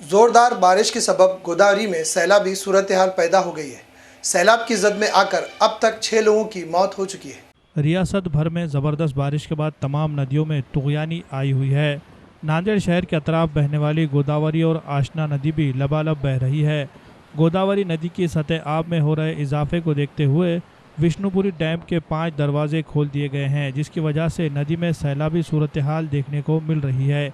जोरदार बारिश के सबब गोदावरी में सैलाबी सूरत हाल पैदा हो गई है। सैलाब की जद में आकर अब तक 6 लोगों की मौत हो चुकी है। रियासत भर में ज़बरदस्त बारिश के बाद तमाम नदियों में तुग़यानी आई हुई है। नांदेड़ शहर के अतराफ बहने वाली गोदावरी और आशना नदी भी लबालब बह रही है। गोदावरी नदी की सतह आब में हो रहे इजाफे को देखते हुए विष्णुपुरी डैम के 5 दरवाजे खोल दिए गए हैं, जिसकी वजह से नदी में सैलाबी सूरत हाल देखने को मिल रही है।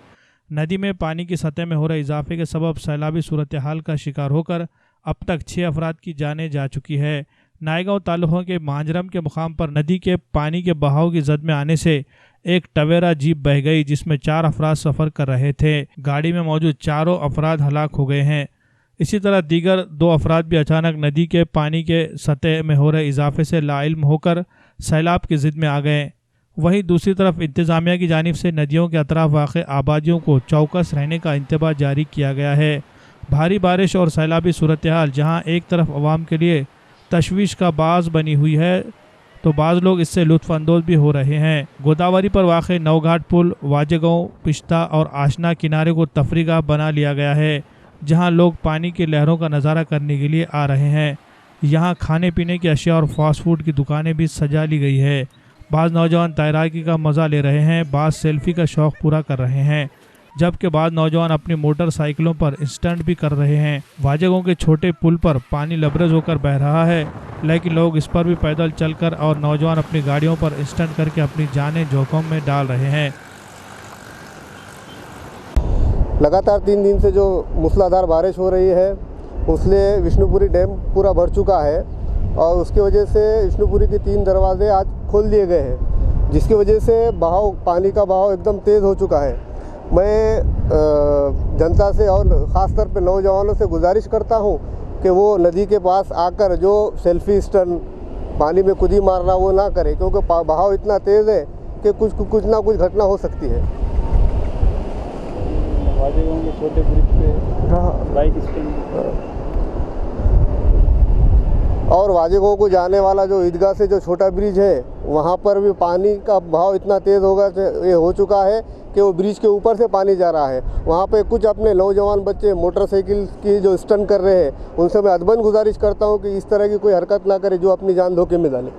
नदी में पानी की सतह में हो रहे इजाफे के सबब सैलाबी सूरत हाल का शिकार होकर अब तक 6 अफराद की जानें जा चुकी है। नायगांव तालुका के मांजरम के मुकाम पर नदी के पानी के बहाव की जद में आने से एक टवेरा जीप बह गई, जिसमें 4 अफराद सफ़र कर रहे थे। गाड़ी में मौजूद 4 अफराद हलाक हो गए हैं। इसी तरह दीगर 2 अफराद भी अचानक नदी के पानी के सतह में हो रहे इजाफे से लाइल्म होकर सैलाब की ज़िद में आ गए। वहीं दूसरी तरफ इंतज़ामिया की जानिब से नदियों के अतराफ वाक़ आबादियों को चौकस रहने का इंतबाह जारी किया गया है। भारी बारिश और सैलाबी सूरत हाल जहाँ एक तरफ अवाम के लिए तशवीश का बाज़ बनी हुई है, तो बाज़ लोग इससे लुत्फ़अंदोज़ भी हो रहे हैं। गोदावरी पर वाक़ नवघाट पुल, वाजेगांव, पिश्ता और आशना किनारे को तफरीगाह बना लिया गया है, जहां लोग पानी की लहरों का नज़ारा करने के लिए आ रहे हैं। यहां खाने पीने की अशिया और फास्ट फूड की दुकानें भी सजा ली गई है। बाज़ नौजवान तैराकी का मज़ा ले रहे हैं, बाज़ सेल्फ़ी का शौक़ पूरा कर रहे हैं, जबकि बाद नौजवान अपनी मोटरसाइकिलों पर स्टंट भी कर रहे हैं। वाजेगांव के छोटे पुल पर पानी लबरेज होकर बह रहा है, लेकिन लोग इस पर भी पैदल चलकर और नौजवान अपनी गाड़ियों पर स्टंट करके अपनी जानें जोखिम में डाल रहे हैं। लगातार 3 दिन से जो मूसलाधार बारिश हो रही है, उससे विष्णुपुरी डैम पूरा भर चुका है और उसकी वजह से विष्णुपुरी के 3 दरवाजे आज खोल दिए गए हैं, जिसकी वजह से पानी का बहाव एकदम तेज़ हो चुका है। मैं जनता से और ख़ासतौर पे नौजवानों से गुजारिश करता हूँ कि वो नदी के पास आकर जो सेल्फी स्टन पानी में कूदी मारना वो ना करे, क्योंकि बहाव इतना तेज़ है कि कुछ ना कुछ घटना हो सकती है। वाजेगांव के छोटे ब्रिज पे बाइक स्टैंड और वाजेगांव को जाने वाला जो ईदगाह से जो छोटा ब्रिज है, वहाँ पर भी पानी का बहाव इतना तेज़ ये हो चुका है कि वो ब्रिज के ऊपर से पानी जा रहा है। वहाँ पे कुछ अपने नौजवान बच्चे मोटरसाइकिल की जो स्टंट कर रहे हैं, उनसे मैं अदबन गुजारिश करता हूँ कि इस तरह की कोई हरकत ना करे जो अपनी जान धोखे में डाले।